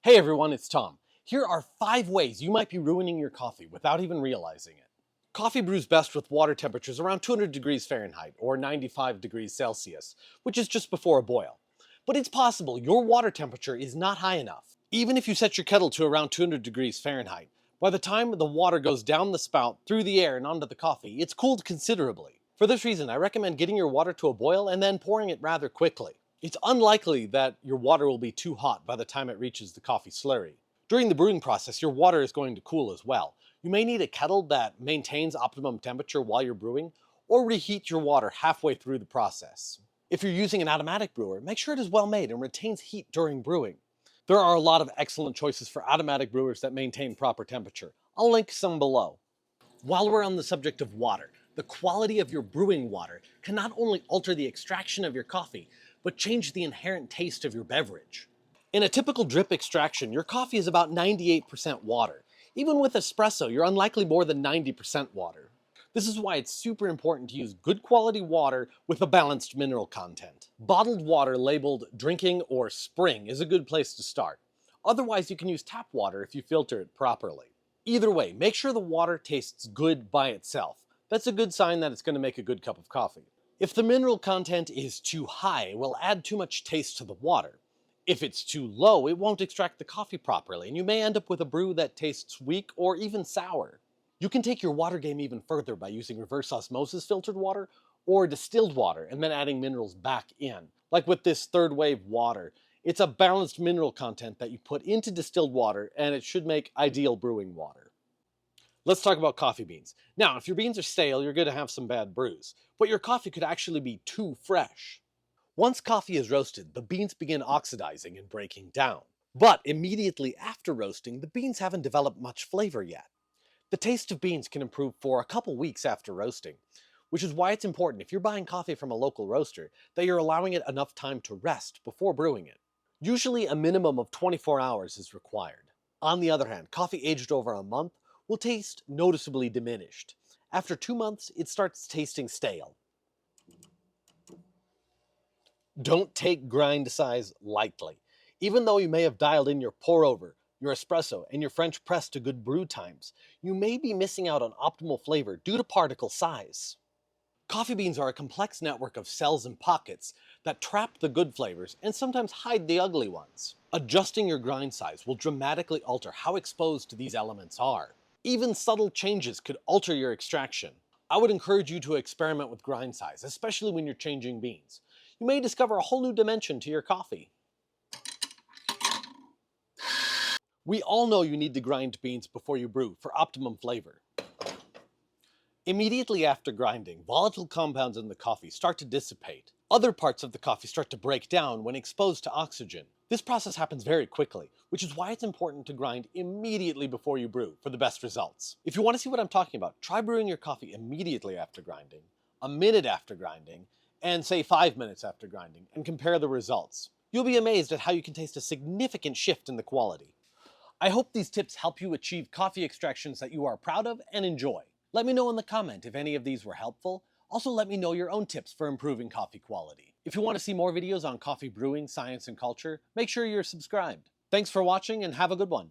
Hey everyone, it's Tom. Here are 5 ways you might be ruining your coffee without even realizing it. Coffee brews best with water temperatures around 200 degrees Fahrenheit or 95 degrees Celsius, which is just before a boil. But it's possible your water temperature is not high enough. Even if you set your kettle to around 200 degrees Fahrenheit, by the time the water goes down the spout, through the air and onto the coffee, it's cooled considerably. For this reason, I recommend getting your water to a boil and then pouring it rather quickly. It's unlikely that your water will be too hot by the time it reaches the coffee slurry. During the brewing process, your water is going to cool as well. You may need a kettle that maintains optimum temperature while you're brewing, or reheat your water halfway through the process. If you're using an automatic brewer, make sure it is well made and retains heat during brewing. There are a lot of excellent choices for automatic brewers that maintain proper temperature. I'll link some below. While we're on the subject of water, the quality of your brewing water can not only alter the extraction of your coffee, but change the inherent taste of your beverage. In a typical drip extraction, your coffee is about 98% water. Even with espresso, you're unlikely more than 90% water. This is why it's super important to use good quality water with a balanced mineral content. Bottled water labeled drinking or spring is a good place to start. Otherwise, you can use tap water if you filter it properly. Either way, make sure the water tastes good by itself. That's a good sign that it's going to make a good cup of coffee. If the mineral content is too high, it will add too much taste to the water. If it's too low, it won't extract the coffee properly, and you may end up with a brew that tastes weak or even sour. You can take your water game even further by using reverse osmosis filtered water or distilled water and then adding minerals back in. Like with this third wave water, it's a balanced mineral content that you put into distilled water, and it should make ideal brewing water. Let's talk about coffee beans. Now, if your beans are stale, you're going to have some bad brews, but your coffee could actually be too fresh. Once coffee is roasted, the beans begin oxidizing and breaking down. But immediately after roasting, the beans haven't developed much flavor yet. The taste of beans can improve for a couple weeks after roasting, which is why it's important if you're buying coffee from a local roaster that you're allowing it enough time to rest before brewing it. Usually a minimum of 24 hours is required. On the other hand, coffee aged over a month will taste noticeably diminished. After 2 months, it starts tasting stale. Don't take grind size lightly. Even though you may have dialed in your pour over, your espresso, and your French press to good brew times, you may be missing out on optimal flavor due to particle size. Coffee beans are a complex network of cells and pockets that trap the good flavors and sometimes hide the ugly ones. Adjusting your grind size will dramatically alter how exposed these elements are. Even subtle changes could alter your extraction. I would encourage you to experiment with grind size, especially when you're changing beans. You may discover a whole new dimension to your coffee. We all know you need to grind beans before you brew for optimum flavor. Immediately after grinding, volatile compounds in the coffee start to dissipate. Other parts of the coffee start to break down when exposed to oxygen. This process happens very quickly, which is why it's important to grind immediately before you brew for the best results. If you want to see what I'm talking about, try brewing your coffee immediately after grinding, a minute after grinding, and say 5 minutes after grinding, and compare the results. You'll be amazed at how you can taste a significant shift in the quality. I hope these tips help you achieve coffee extractions that you are proud of and enjoy. Let me know in the comment if any of these were helpful. Also, let me know your own tips for improving coffee quality. If you want to see more videos on coffee brewing, science, and culture, make sure you're subscribed. Thanks for watching and have a good one.